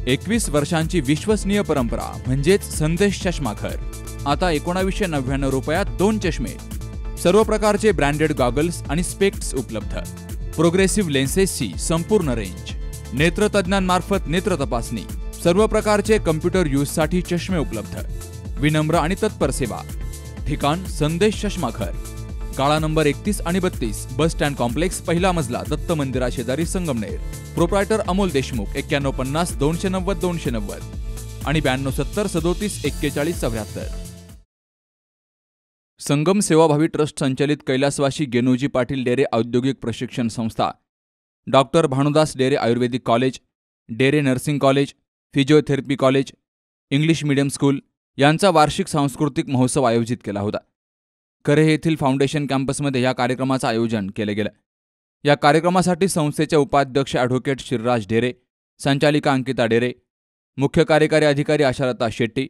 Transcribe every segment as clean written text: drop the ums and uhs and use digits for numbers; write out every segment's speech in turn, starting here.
21 वर्षांची विश्वसनीय परंपरा म्हणजेच संदेश चष्माघर. आता 1999 रुपयात 2 चष्मे. सर्व प्रकारचे ब्रँडेड गॉगल्स आणि स्पेक्ट्स उपलब्ध. प्रोग्रेसिव्ह लेन्सेसची संपूर्ण रेंज. नेत्रतज्ञांमार्फत नेत्र तपासणी. सर्व प्रकारचे कम्प्युटर यूजसाठी चष्मे उपलब्ध. विनम्र आणि तत्पर सेवा. ठिकाण संदेश चष्माघर. गाळा नंबर 31 आणि 32, बस स्टँड कॉम्प्लेक्स, पहिला मजला, दत्त मंदिरा शेजारी, संगमनेर. प्रोप्रायटर अमोल देशमुख. 9150 290 290 आणि 9270 37 41 74. संगम सेवाभावी ट्रस्ट संचालित कैलासवासी गेनोजी पाटील डेरे औद्योगिक प्रशिक्षण संस्था, डॉक्टर भानुदास डेरे आयुर्वेदिक कॉलेज, डेरे nursing college, physiotherapy college, English medium school यांचा वार्षिक सांस्कृतिक महोत्सव आयोजित केला होता. करे येथील फाउंडेशन कॅम्पसमध्ये या कार्यक्रमाचं आयोजन केले गेलं. या कार्यक्रमासाठी संस्थेचे उपाध्यक्ष ॲडव्होकेट शिरराज डेरे, संचालिका अंकिता डेरे, मुख्य कार्यकारी अधिकारी आशालता शेट्टी,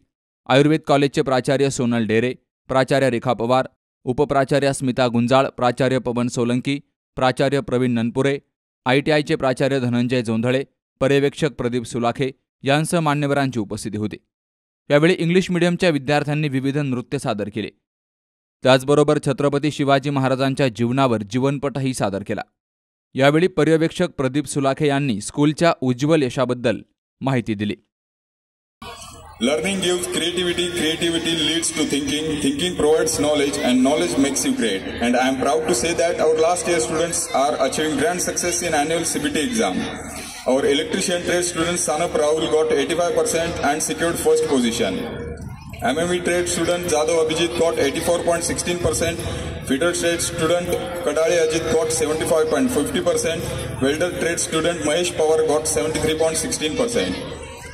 आयुर्वेद कॉलेजचे प्राचार्य सोनल डेरे, प्राचार्य रेखा पवार, उपप्राचार्य स्मिता गुंजाळ, प्राचार्य पवन सोलंकी, प्राचार्य प्रवीण ननपुरे, ITIचे प्राचार्य धनंजय जोंधळे, पर्यवेक्षक प्रदीप सुलाखे यांसह मान्यवरांची उपस्थिती होती. यावेळी इंग्लिश मीडियमच्या विद्यार्थ्यांनी विविध नृत्य सादर केले. त्याचबरोबर छत्रपती शिवाजी महाराजांच्या जीवनावर जीवनपटही सादर केला. यावेळी पर्यवेक्षक प्रदीप सुलाखे यांनी स्कूलच्या उज्ज्वल यशाबद्दल माहिती दिली. Learning gives creativity, creativity leads to thinking, thinking provides knowledge, and knowledge makes you great. And I am proud to say that our last year students are achieving grand success in annual CBT exam. Our electrician trade student Sanap Rahul got 85% and secured first position. MME trade student Jadhav Abhijit got 84.16%. Fitter trade student Kadale Ajit got 75.50%. Welder trade student Mahesh Pawar got 73.16%.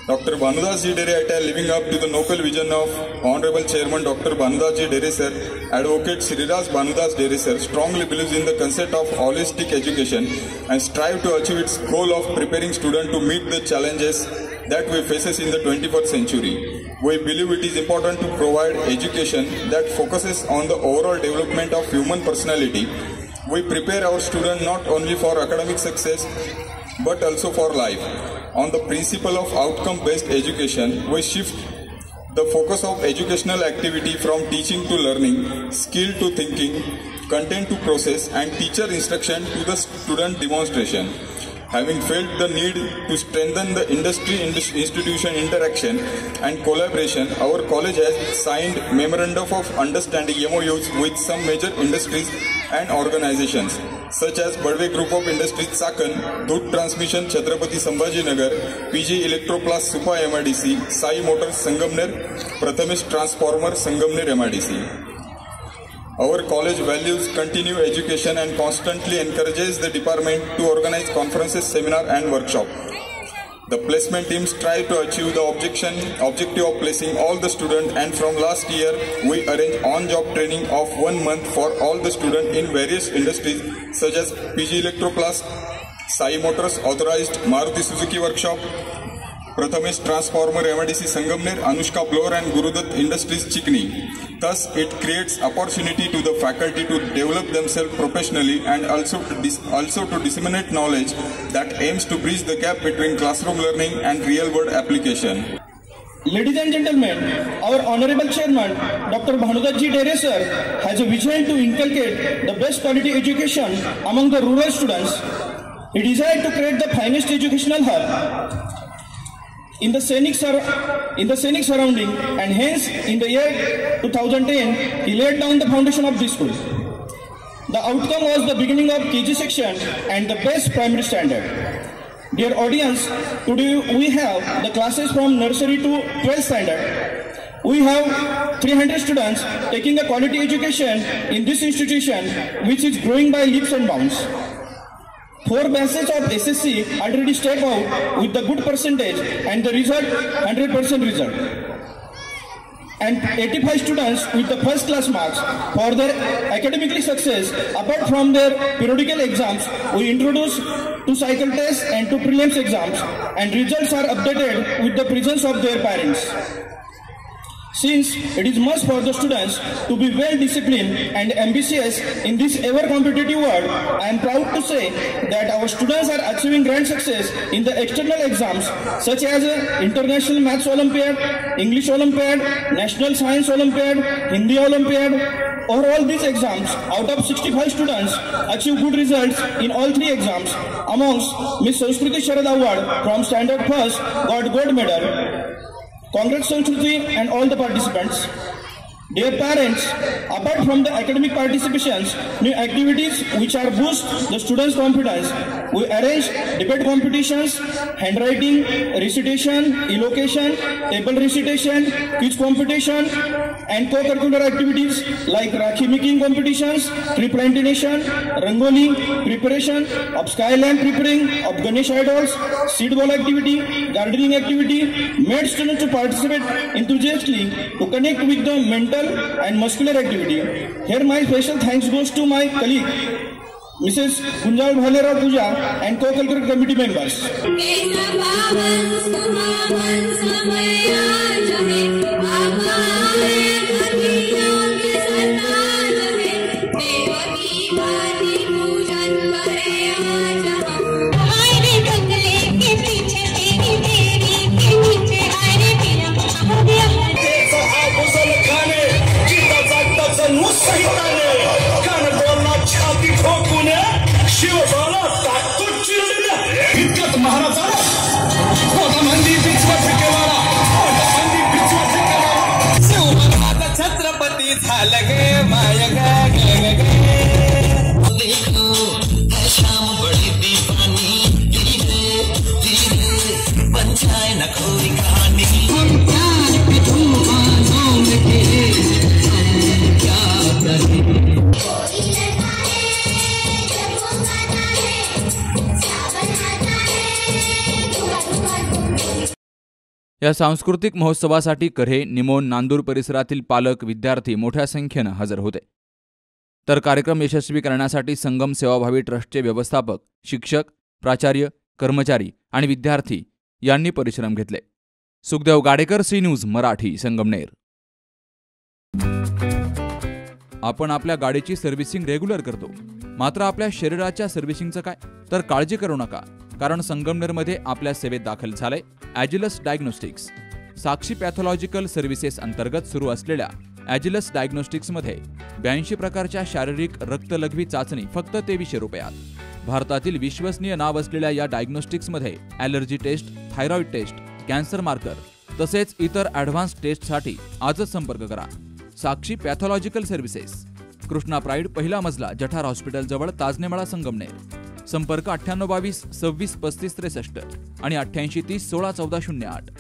Dr. Bhanudas Ji Dere at living up to the noble vision of Honorable Chairman Dr. Bhanudas Ji Dere Sir, Advocate Sriraj Bhanudas Dere Sir strongly believes in the concept of holistic education and strive to achieve its goal of preparing students to meet the challenges that we faces in the 21st century. We believe it is important to provide education that focuses on the overall development of human personality. We prepare our students not only for academic success but also for life. On the principle of outcome-based education, we shift the focus of educational activity from teaching to learning, skill to thinking, content to process, and teacher instruction to the student demonstration. Having felt the need to strengthen the industry-institution interaction and collaboration, our college has signed Memorandum of Understanding MOUs with some major industries and organizations such as Badwe Group of Industries Chakan, Dudh Transmission Chhatrapati Sambhajinagar, PG Electroplast Supa MIDC, Sai Motors Sangamner, Prathamesh Transformer Sangamner MIDC. Our college values continue education and constantly encourages the department to organize conferences, seminars and workshops. The placement team strive to achieve the objective of placing all the students, and from last year we arrange on-job training of 1 month for all the students in various industries such as PG Electroplast, Sai Motors Authorized Maruti Suzuki Workshop, Prathamesh Transformer MIDC Sangamner, Anushka Blower and Gurudutt Industries Chikni. Thus, it creates opportunity to the faculty to develop themselves professionally and also to disseminate knowledge that aims to bridge the gap between classroom learning and real-world application. Ladies and gentlemen, our Honorable Chairman, Dr. Bhanudas Ji Dere Sir, has a vision to inculcate the best quality education among the rural students. He desired to create the finest educational hub in the scenic surrounding, and hence in the year 2010 he laid down the foundation of this school. The outcome was the beginning of KG section and the best primary standard. Dear audience, today we have the classes from nursery to 12th standard. We have 300 students taking a quality education in this institution, which is growing by leaps and bounds. 4 batches of SSC already step out with the good percentage and the result 100% result. And 85 students with the first class marks for their academically success. Apart from their periodical exams, we introduce 2 cycle tests and 2 prelims exams, and results are updated with the presence of their parents. Since it is must for the students to be well disciplined and ambitious in this ever competitive world, I am proud to say that our students are achieving grand success in the external exams such as International Maths Olympiad, English Olympiad, National Science Olympiad, Hindi Olympiad. Overall, these exams, out of 65 students, achieve good results in all 3 exams. Amongst Miss Sanskriti Sharad Award from Standard First got gold medal. Congrats Sanskriti and all the participants. Dear parents, apart from the academic participations, new activities which are boost the students' confidence. We arrange debate competitions, handwriting, recitation, elocution, table recitation, quiz competition, and co-curricular activities like Rakhi making competitions, tree plantation, Rangoli, preparation of sky lamp preparing, of Ganesh idols, seed ball activity, gardening activity, made students to participate enthusiastically to connect with the mental and muscular activity. Here my special thanks goes to my colleague, Mrs. Gunjal Bhalera Puja and co-curricular committee members. Chhatrapati झालं गे my गे देखो है शाम बड़ी दीवानी धीरे पंचाय न कोई कहानी हम प्यार के तूफानों में गिरे हम क्या करें या सांस्कृतिक महोत्सवासाठी कऱ्हे, निमोण, नांदूर परिसरातील पालक, विद्यार्थी मोठ्या संख्येनं हजर होते. तर कार्यक्रम यशस्वी करण्यासाठी संगम सेवाभावी ट्रस्टचे व्यवस्थापक, शिक्षक, प्राचार्य, कर्मचारी आणि विद्यार्थी यांनी परिश्रम घेतले. सुखदेव गाडेकर, सी न्यूज मराठी, संगमनेर. आपण आपल्या गाडीची सर्व्हिसिंग रेग्युलर करतो, मात्र आपल्या शरीराच्या सर्व्हिसिंगचं काय? तर काळजी करू नका, कारण संगमनेरमध्ये आपल्या सेवेत दाखल झालंय ॲजिलस डायग्नोस्टिक्स. साक्षी पॅथॉलॉजिकल सर्व्हिसेस अंतर्गत सुरू असलेल्या ॲजिलस डायग्नोस्टिक्समध्ये 82 प्रकारच्या शारीरिक रक्तलघवी चाचणी फक्त 2300 रुपयात. भारतातील विश्वसनीय नाव असलेल्या या डायग्नोस्टिक्समध्ये allergy test, thyroid test, cancer marker तसेच इतर ॲडव्हान्स टेस्टसाठी आजच संपर्क करा. Sakshi pathological services, Krishna pride, पहिला मजला, जठार हॉस्पिटल जवळ, ताजनेमाळा, संगमनेर. संपर्क 9822 26 35 63 आणि 88 30 16 14 08.